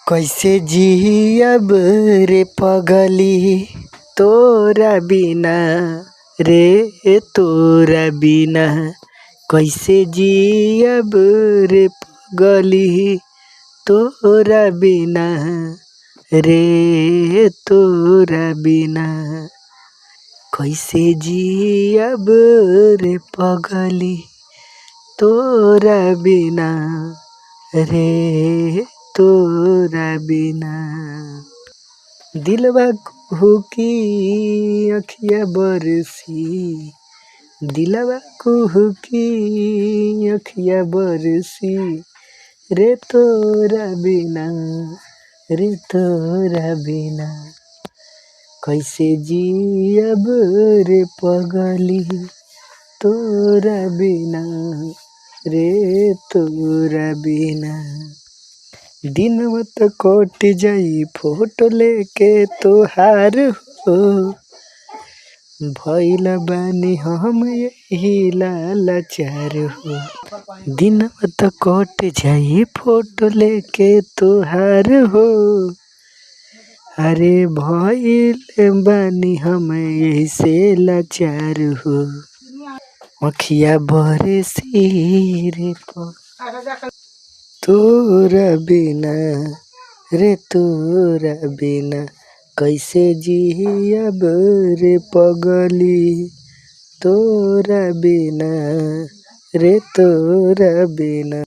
कैसे जियब रे पगली तोरा बिना रे तोरा बिना। कैसे जियब रे पगली तोरा बिना रे तोरा बिना। कैसे जियब रे पगली तोरा बिना रे तोरा बिना। दिलवा कुहुकी अखिया बरसी, दिलवा कुहुकी अखिया बरसी रे तोरा बिना रे तोरा बिना। कैसे जियब रे पगली तोरा बिना रे तोरा बिना। दिनवा त कट जाई फोटो लेके तोहार हो, भइल बानी हम यही लाचार हो। दिनवा त कट जाई फोटो लेके तोहार हो, अरे भइल बानी हम यही से लाचार हो। अखिया बरसी रे तोरा बिना रे तोरा बिना। कैसे जियब रे पगली तोरा बिना रे तोरा बिना।